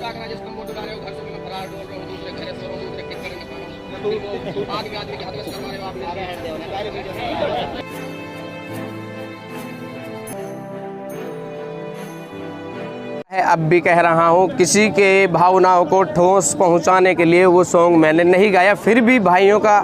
डुला कर स्तंभ डुला रहे हो, घर से मैं फरार डोल रहा हूँ, दूसरे घरे सो रहा हूँ, दूसरे टिक कर आदमी आदमी के हाथ में करवा रहे हो आप। अब भी कह रहा हूँ, किसी के भावनाओं को ठोस पहुँचाने के लिए वो सॉन्ग मैंने नहीं गाया, फिर भी भाइयों का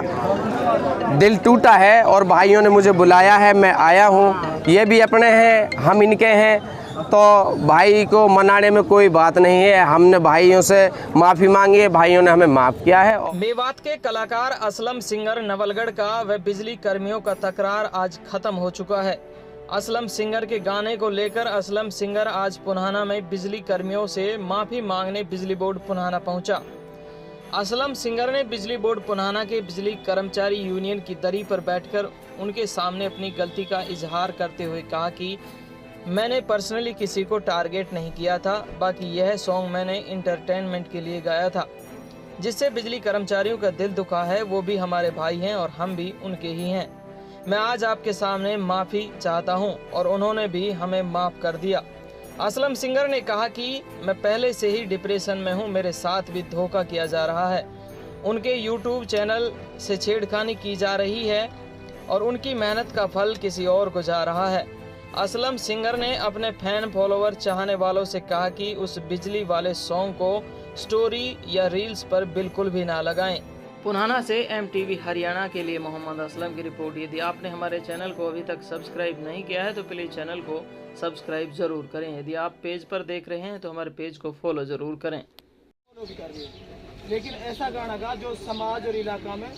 दिल टूटा है और भाइयों ने मुझे बुलाया है, मैं आया हूँ। ये भी अपने हैं, हम इनके हैं, तो भाई को मनाने में कोई बात नहीं है। हमने भाइयों से माफ़ी मांगी है, भाइयों ने हमें माफ़ किया है। मेवात के कलाकार असलम सिंगर नवलगढ़ का व बिजली कर्मियों का तकरार आज खत्म हो चुका है। असलम सिंगर के गाने को लेकर असलम सिंगर आज पुन्हाना में बिजली कर्मियों से माफ़ी मांगने बिजली बोर्ड पुन्हाना पहुंचा। असलम सिंगर ने बिजली बोर्ड पुन्हाना के बिजली कर्मचारी यूनियन की दरी पर बैठकर उनके सामने अपनी गलती का इजहार करते हुए कहा कि मैंने पर्सनली किसी को टारगेट नहीं किया था, बाकी यह सॉन्ग मैंने इंटरटेनमेंट के लिए गाया था। जिससे बिजली कर्मचारियों का दिल दुखा है, वो भी हमारे भाई हैं और हम भी उनके ही हैं। मैं आज आपके सामने माफ़ी चाहता हूं और उन्होंने भी हमें माफ़ कर दिया। असलम सिंगर ने कहा कि मैं पहले से ही डिप्रेशन में हूं, मेरे साथ भी धोखा किया जा रहा है, उनके यूट्यूब चैनल से छेड़खानी की जा रही है और उनकी मेहनत का फल किसी और को जा रहा है। असलम सिंगर ने अपने फैन फॉलोवर चाहने वालों से कहा कि उस बिजली वाले सॉन्ग को स्टोरी या रील्स पर बिल्कुल भी ना लगाएं। पुन्हाना से MTV हरियाणा के लिए मोहम्मद असलम की रिपोर्ट। यदि आपने हमारे चैनल को अभी तक सब्सक्राइब नहीं किया है तो प्लीज़ चैनल को सब्सक्राइब जरूर करें। यदि आप पेज पर देख रहे हैं तो हमारे पेज को फॉलो जरूर करें। लेकिन ऐसा गाना गा जो समाज और इलाका में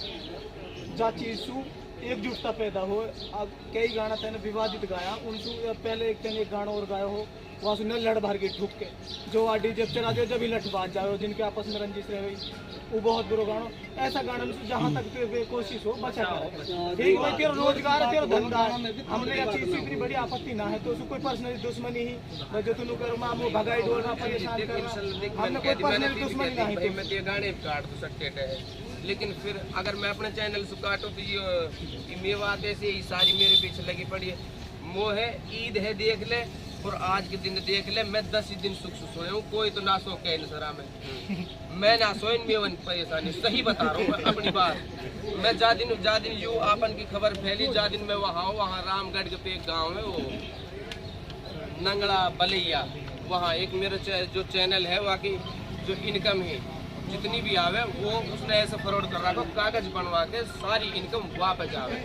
जा चीज एकजुटता पैदा हो। अब कई गाना तेने विवादित गाया, उनसे पहले तेने एक गाना और गाया हो, वहाँ से लड़ भर के ठुक के जो आडी जब चला दे जब ही लठ बाज जाओ, जिनके आपस में रंजिश रह गई, वो बहुत बुरा गाना। ऐसा गाना में जहाँ तक तेरे कोशिश हो बचा कर ठीक भाई, तेरा रोजगार है, तेरा धंधा है, हमने चीज से इतनी बड़ी आपत्ति ना है तो उसको कोई पर्सनली दुश्मनी ही जो तुम करो माँ वो भगाई डोल रहा परेशान कर रहा, हमने कोई पर्सनली दुश्मनी नहीं है। मैं ये गाने काट तो सकते थे, लेकिन फिर अगर मैं अपने चैनल से काटूँ तो ये मेवात ऐसे ही सारी मेरे पीछे लगी पड़ी है। मोह है, ईद है देख ले और आज के दिन देख ले, मैं 10 ही दिन सुख से सोया हूँ, कोई तो ना सो के नजरा में मैं ना सोए मेवन परेशानी, सही बता रहा हूँ मैं अपनी बात। मैं जा दिन यू आपन की खबर फैली, जा दिन मैं वहाँ रामगढ़ के पे एक गाँव है वो नंगड़ा बलैया, वहाँ एक मेरा जो चैनल है वहाँ की जो इनकम है जितनी भी आवे वो उसने ऐसे फॉरवर्ड कर रहा है, कागज बनवा के सारी इनकम वापस आवे।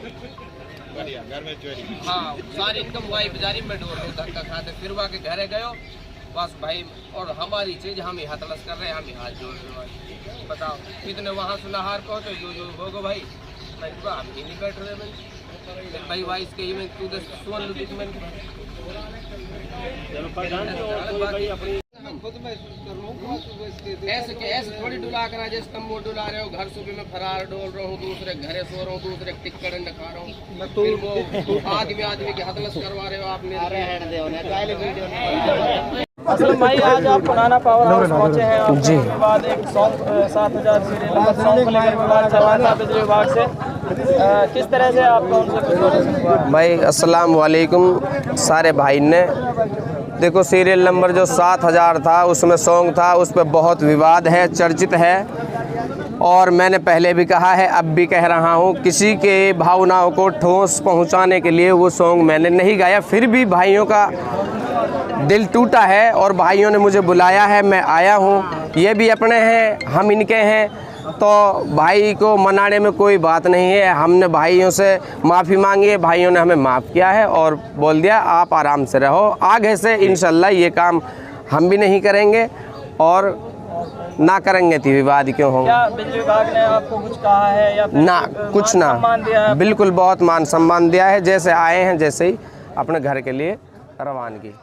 घर में चोरी, हाँ सारी इनकम वापस जा रही, मैं डोर धक्का खाते फिर वहाँ के घरे गयो बस भाई, और हमारी चीज हम ही हथलस कर रहे हैं, हम ही हाथ जोड़ रहे। बताओ इतने वहाँ सुनाहार पहुँचो जो होगो भाई, हम ही नहीं बैठ रहे भाई भाई इसके में तू सुन लुटी मैं ऐसे थोड़ी डुला कर जैसे स्तंभ डुला रहे हो, घर से भी मैं फरार डोल रहा हूँ, दूसरे घरे सो रहा हूँ, दूसरे टिक कर खा रहा हूँ, फिर वो आदमी के हथलस करवा रहे हो आप मेरे। असलम भाई आज आप पुराना पावर हाउस पहुंचे हैं, आपके बाद एक सॉन्ग 7000 सीरियल सॉन्ग को लेकर विवाद चल रहा था बिजली विभाग से, किस तरह से आपका उनसे भाई अस्सलाम वालेकुम सारे भाई ने देखो, सीरियल नंबर जो 7000 था उसमें सॉन्ग था, उस पर बहुत विवाद है, चर्चित है और मैंने पहले भी कहा है अब भी कह रहा हूँ, किसी के भावनाओं को ठोस पहुँचाने के लिए वो सॉन्ग मैंने नहीं गाया, फिर भी भाइयों का दिल टूटा है और भाइयों ने मुझे बुलाया है, मैं आया हूँ। ये भी अपने हैं, हम इनके हैं, तो भाई को मनाने में कोई बात नहीं है। हमने भाइयों से माफ़ी मांगी है, भाइयों ने हमें माफ़ किया है और बोल दिया आप आराम से रहो, आगे से इंशाल्लाह ये काम हम भी नहीं करेंगे और ना करेंगे तो विवाद क्यों होंगे। क्या बिजली विभाग ने आपको कुछ कहा है या ना कुछ ना, बिल्कुल बहुत मान सम्मान दिया है, जैसे आए हैं जैसे ही अपने घर के लिए रवानगी।